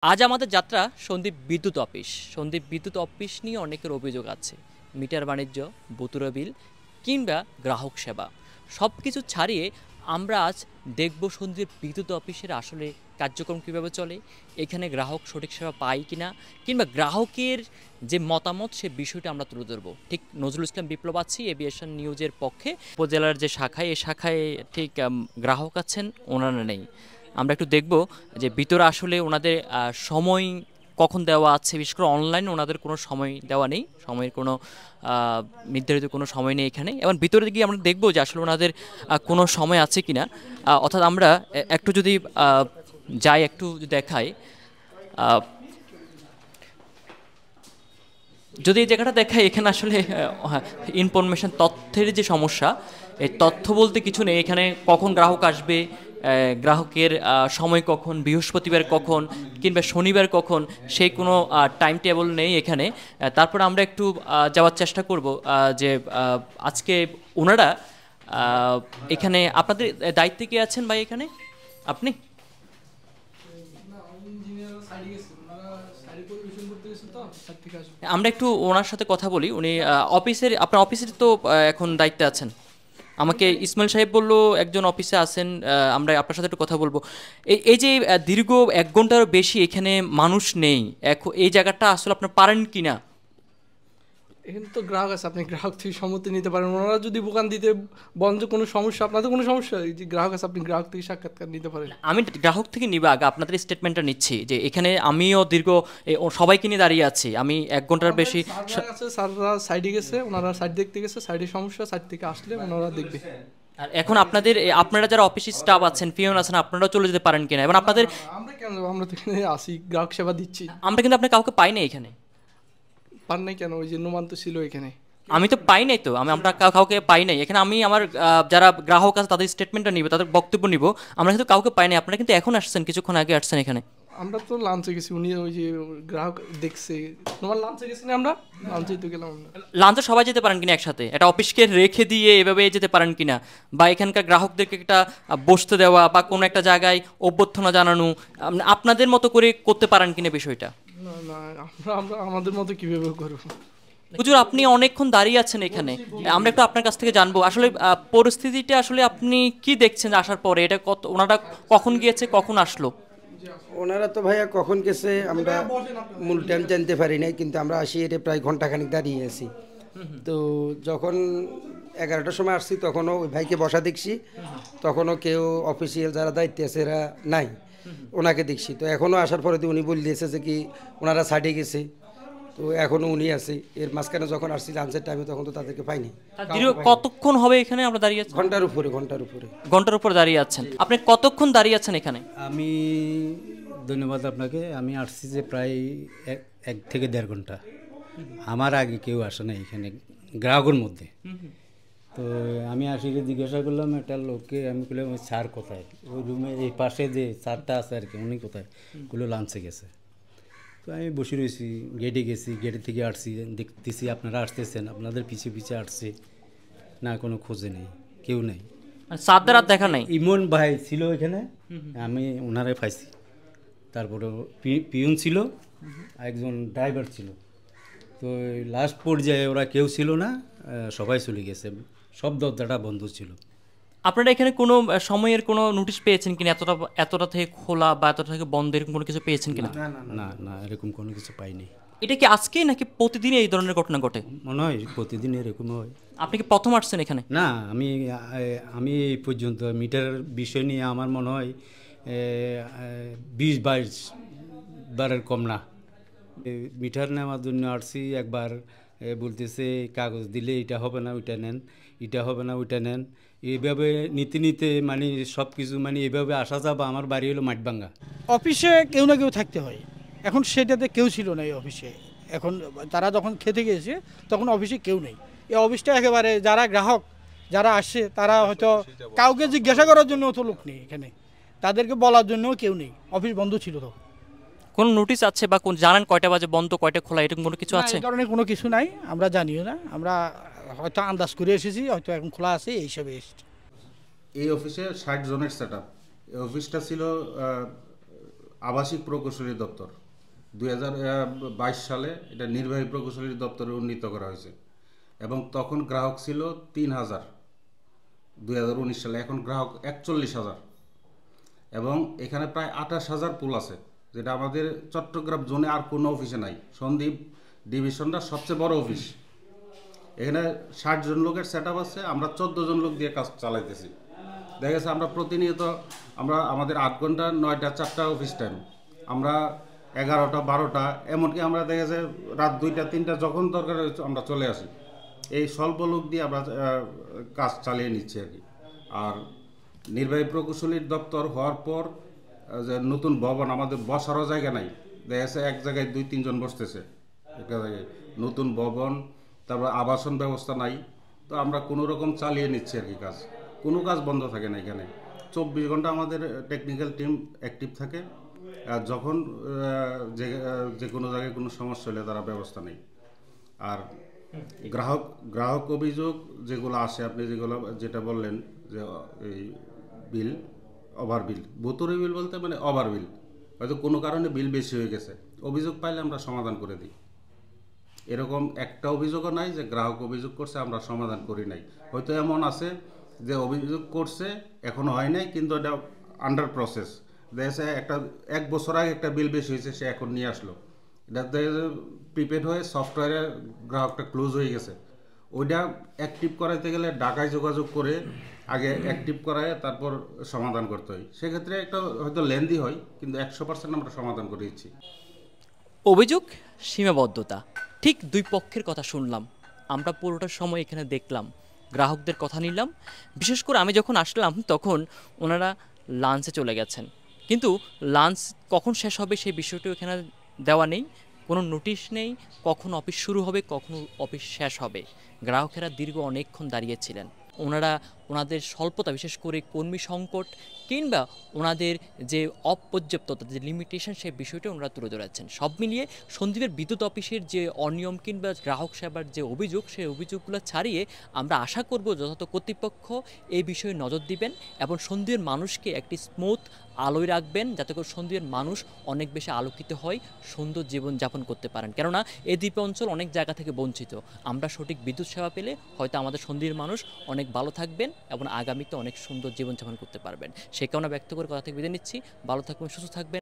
আজ আমাদের যাত্রা সন্দ্বীপ বিদ্যুৎ অফিস। সন্দ্বীপ বিদ্যুৎ অফিস নিয়ে অনেকের অভিযোগ আছে। মিটার বাণিজ্য, বুতুরা বিল কিংবা গ্রাহক সেবা সব কিছু ছাড়িয়ে আমরা আজ দেখব সন্দ্বীপ বিদ্যুৎ অফিসের আসলে কার্যক্রম কীভাবে চলে, এখানে গ্রাহক সঠিক সেবা পায় কিনা, কিংবা গ্রাহকের যে মতামত সে বিষয়টা আমরা তুলে ধরবো। ঠিক নজরুল ইসলাম বিপ্লব আছি এভিয়েশন নিউজের পক্ষে। উপজেলার যে শাখায়, এই শাখায় ঠিক গ্রাহক আছেন, ওনারা নেই। আমরা একটু দেখব যে ভিতরে আসলে ওনাদের সময় কখন দেওয়া আছে। বিশেষ করে অনলাইনে ওনাদের কোনো সময় দেওয়া নেই, সময়ের কোনো নির্ধারিত কোনো সময় নেই এখানে। এবং ভিতরে গিয়ে আমরা দেখব যে আসলে ওনাদের কোনো সময় আছে কিনা। অর্থাৎ আমরা একটু যদি যাই, একটু দেখাই, যদি এই জায়গাটা দেখাই, এখানে আসলে ইনফরমেশন তথ্যের যে সমস্যা, এই তথ্য বলতে কিছু নেই এখানে। কখন গ্রাহক আসবে, গ্রাহকের সময় কখন, বৃহস্পতিবার কখন কিংবা শনিবার কখন, সেই কোনো টাইম টেবল নেই এখানে। তারপর আমরা একটু যাওয়ার চেষ্টা করব যে আজকে ওনারা এখানে আপনাদের দায়িত্বে কে আছেন ভাই এখানে? আপনি আমরা একটু ওনার সাথে কথা বলি। উনি অফিসের, আপনার অফিসের তো এখন দায়িত্বে আছেন। আমাকে ইসমাইল সাহেব বললো একজন অফিসে আছেন, আমরা আপনার সাথে একটু কথা বলবো। এই যে দীর্ঘ 1 ঘন্টারও বেশি এখানে মানুষ নেই, এখন এই জায়গাটা আসলে আপনার পারেন কি না? এখানে তো গ্রাহক আছে, আপনি গ্রাহক থেকে সম্মতি নিতে পারেন। ওনারা যদি দোকান দিতে বন্ধ, কোনো সমস্যা, আপনাদের কোনো সমস্যা, এই যে গ্রাহক আছে, আপনি গ্রাহক থেকে সাক্ষাৎকার নিতে পারেন। আমি গ্রাহক থেকে নিব আগে, আপনাদের স্টেটমেন্টটা নিচ্ছি যে এখানে আমিও দীর্ঘ সবাইকে নিয়ে দাঁড়িয়ে আছি, আমি 1 ঘন্টার বেশি। স্যাররা সাইডে গেছে, ওনারা সাইড দেখতে গেছে, সাইডে সমস্যা, সাইড থেকে আসলে ওনারা দেখবে। আর এখন আপনারা যারা অফিস স্টাফ আছেন, পিয়ন আছেন, আপনারা চলে যেতে পারেন কিনা? এবং আপনাদের আমরা কেন যাবো, আমরা তো এখানে আসি, গ্রাহক সেবা দিচ্ছি। আমরা কিন্তু আপনার কাউকে পাই না এখানে। পান নাই কেন? ওই যে নোমান তো ছিল এখানে। আমি তো পাই নাই, তো আমরা কাউকে পাই নাই এখানে। আমি আমার যারা গ্রাহক আছে তাদের স্টেটমেন্টটা নিব, তাদের বক্তব্য নিব। আমরা কিন্তু কাউকে পাই নাই। আপনারা কিন্তু এখন আসছেন, কিছুক্ষণ আগে আসছেন এখানে। আমরা তো লাঞ্চে গেছি, উনি ওই যে গ্রাহক দেখছে, নোমান লাঞ্চে গেছি না, আমরা লাঞ্চেই তো গেলাম। লাঞ্চে সবাই যেতে পারেন কিনা একসাথে? এটা অফিসকে রেখে দিয়ে এভাবে যেতে পারেন কিনা, বা এখানকার গ্রাহকদেরকে একটা বসতে দেওয়া বা কোনো একটা জায়গায় অভ্যর্থনা জানানো আপনাদের মতো করে করতে পারেন কিনা বিষয়টা? না না, আমরা আমাদের মতো কিভাবে করবো? হুজুর, আপনি অনেকক্ষণ দাঁড়িয়ে আছেন এখানে, আমরা একটু আপনার কাছ থেকে জানবো আসলে পরিস্থিতিটা আসলে আপনি কি দেখছেন আসার পরে। এটা ওনারা কখন গিয়েছে, কখন আসলো? ওনারা তো ভাইয়া কখন গেছে আমরা মূল টাইম জানতে পারি নাই, কিন্তু আমরা আসি এটা প্রায় ঘন্টাখানিক দাঁড়িয়ে আছি। তো যখন 11টার সময় আসছি তখনও ওই ভাইকে বসা দেখছি, তখনও কেউ অফিসিয়াল যারা দায়িত্বে আছে এরা নাই, ওনাকে দেখছি। তো এখনও আসার পরে উনি বলে দিয়েছে যে কি ওনারা সাইডে গেছে, তো এখনও উনি আছে। এর মাঝখানে যখন আসছি লাঞ্চের টাইমে তখন তো তাদেরকে পাইনি। কতক্ষণ হবে এখানে আমরা দাঁড়িয়ে আছি? ঘন্টার উপরে ঘন্টার উপরে দাঁড়িয়ে আছেন। আপনি কতক্ষণ দাঁড়িয়ে আছেন এখানে? আমি ধন্যবাদ আপনাকে। আমি আসছি যে প্রায় 1 থেকে 1.5 ঘন্টা। আমার আগে কেউ আসে না এখানে গ্রাহকের মধ্যে। তো আমি আসি জিজ্ঞাসা করলাম একটা লোককে, আমি বললাম ওই স্যার কোথায়, ওই রুমে এই পাশে যে স্যারটা আছে আর কি, উনি কোথায়? গুলো লাঞ্চে গেছে। তো আমি বসে রয়েছি, গেটে গেছি, গেটের থেকে আসছি, দেখতেছি আপনারা আসতেছেন, আপনাদের পিছিয়ে পিছিয়ে আসছে, না কোনো খোঁজে নেই, কেউ নেই। সাতদের আর দেখা নাই। ইমন ভাই ছিল এখানে, আমি ওনারে পাইছি। তারপরে পিয়ন ছিল, একজন ড্রাইভার ছিল। তো লাস্ট পর্যায়ে ওরা কেউ ছিল না, সবাই চলে গেছে, সব দরজাটা বন্ধ ছিল। আপনারা এখানে কোনো সময়ের কোনো নোটিশ পেয়েছেন কিনা, এতটা থেকে খোলা বা এতটা থেকে বন্ধ, এরকম কোনো কিছু পেয়েছেন কিনা? না না, এরকম কোনো কিছু পাইনি। এটা কি আজকে নাকি প্রতিদিন এই ধরনের ঘটনা ঘটে? মনে হয় প্রতিদিন এরকম হয়। আপনি কি প্রথম আসছেন এখানে? না, আমি এই পর্যন্ত মিটার বিষয় নিয়ে আমার মনে হয় 20-22 বারের কম না। মিটার নেওয়ার জন্য আসছি, একবার বলতেছে কাগজ দিলে এটা হবে না ওইটা নেন, এটা হবে না ওইটা নেন, এইভাবে নিতে নিতে মানে সব কিছু মানে এইভাবে আসা যাবা। আমার বাড়ি হলো মাঠভাঙ্গা। অফিসে কেউ না কেউ থাকতে হয়, এখন সেটাতে কেউ ছিল না এই অফিসে। এখন তারা যখন খেতে গিয়েছে তখন অফিসে কেউ নেই। এই অফিসটা একেবারে যারা গ্রাহক যারা আসছে তারা হয়তো কাউকে জিজ্ঞাসা করার জন্য তো লোক নেই এখানে, তাদেরকে বলার জন্যও কেউ নেই, অফিস বন্ধ ছিল। তো কোন নোটিশ আছে বা কোন জানেন কয়টা বাজে বন্ধ কয়টা খোলা, এরকম কোনো কিছু আছে? এই ধরনের কোনো কিছু নাই, আমরা জানিও না, আমরা হয়তো আন্দাজ করে এসেছি, হয়তো এখন খোলা আছে এইসবে এসেছি। এই অফিসে 60 জনের সেট আপ। এই অফিসটা ছিল আবাসিক প্রকৌশলী দপ্তর। 2022 সালে এটা নির্বাহী প্রকৌশলী দপ্তরে উন্নীত করা হয়েছে এবং তখন গ্রাহক ছিল 3000 2019 সালে, এখন গ্রাহক 41,000 এবং এখানে প্রায় 28,000 পুল আছে, যেটা আমাদের চট্টগ্রাম জোনে আর কোনো অফিসে নাই। সন্দ্বীপ ডিভিশনটা সবচেয়ে বড় অফিস, এখানে 60 জন লোকের সেট আপ আছে, আমরা 14 জন লোক দিয়ে কাজ চালাইতেছি। দেখা গেছে আমরা প্রতিনিয়ত আমাদের 8 ঘন্টা 9টা 4টা অফিস টাইম, আমরা 11টা 12টা, এমনকি আমরা দেখা যায় রাত 2টা 3টা যখন দরকার আমরা চলে আসি। এই স্বল্প লোক দিয়ে আমরা কাজ চালিয়ে নিচ্ছি আর কি। আর নির্বাহী প্রকৌশলীর দপ্তর হওয়ার পর যে নতুন ভবন, আমাদের বসারও জায়গা নাই, দেখা যাচ্ছে এক জায়গায় 2-3 জন বসতেছে একটা জায়গায়, নতুন ভবন, তারপর আবাসন ব্যবস্থা নাই। তো আমরা কোনো রকম চালিয়ে নিচ্ছি আর কি কাজ, কোনো কাজ বন্ধ থাকে না এখানে। 24 ঘন্টা আমাদের টেকনিক্যাল টিম অ্যাক্টিভ থাকে, যখন যে কোনো জায়গায় কোনো সমস্যা হলে তারা ব্যবস্থা নেই। আর গ্রাহক অভিযোগ যেগুলো আসে, আপনি যেটা বললেন যে এই বিল ওভার বিল, ভুতুড়ে বিল বলতে মানে ওভার বিল, হয়তো কোনো কারণে বিল বেশি হয়ে গেছে, অভিযোগ পাইলে আমরা সমাধান করে দিই। এরকম একটা অভিযোগও নাই যে গ্রাহক অভিযোগ করছে আমরা সমাধান করি নাই। হয়তো এমন আছে যে অভিযোগ করছে এখনো হয় নাই, কিন্তু এটা আন্ডার প্রসেস, দেখেছে 1 বছর আগে একটা বিল বেশি হয়েছে, সে এখন নিয়ে আসলো, এটা প্রিপেড হয়ে সফটওয়্যারে গ্রাহকটা ক্লোজ হয়ে গেছে, ওইটা অ্যাক্টিভ করাইতে গেলে ঢাকায় যোগাযোগ করে আগে অ্যাক্টিভ করায় তারপর সমাধান করতে হয়। সেক্ষেত্রে একটা হয়তো লেন্দি হয়, কিন্তু 100% আমরা সমাধান করে দিচ্ছি। অভিযোগ, সীমাবদ্ধতা, ঠিক দুই পক্ষের কথা শুনলাম, আমরা পুরোটা সময় এখানে দেখলাম, গ্রাহকদের কথা নিলাম। বিশেষ করে আমি যখন আসলাম তখন ওনারা লাঞ্চে চলে গেছেন, কিন্তু লাঞ্চ কখন শেষ হবে সেই বিষয়টিও এখানে দেওয়া নেই, কোনো নোটিশ নেই, কখন অফিস শুরু হবে কখন অফিস শেষ হবে। গ্রাহকেরা দীর্ঘ অনেকক্ষণ দাঁড়িয়েছিলেন, ওনাদের স্বল্পতা, বিশেষ করে কর্মী সংকট কিংবা ওনাদের যে অপর্যাপ্ততা, যে লিমিটেশন, সেই বিষয়টা ওনারা তুলে ধরেছেন। সব মিলিয়ে সন্দ্বীপের বিদ্যুৎ অফিসের যে অনিয়ম কিংবা গ্রাহক সেবার যে অভিযোগ, সেই অভিযোগগুলো ছাড়িয়ে আমরা আশা করব যথাযথ কর্তৃপক্ষ এই বিষয়ে নজর দিবেন এবং সন্দ্বীপের মানুষকে একটি স্মুথ আলোয় রাখবেন, যাতে করে সন্দ্বীপের মানুষ অনেক বেশি আলোকিত হয়, সুন্দর জীবনযাপন করতে পারেন। কেননা এই দ্বীপ অঞ্চল অনেক জায়গা থেকে বঞ্চিত, আমরা সঠিক বিদ্যুৎ সেবা পেলে হয়তো আমাদের সন্দ্বীপের মানুষ অনেক ভালো থাকবেন এবং আগামীতে অনেক সুন্দর জীবনযাপন করতে পারবেন। সে কারণে ব্যক্ত করে কথা থেকে বিদায় নিচ্ছি। ভালো থাকবেন, সুস্থ থাকবেন।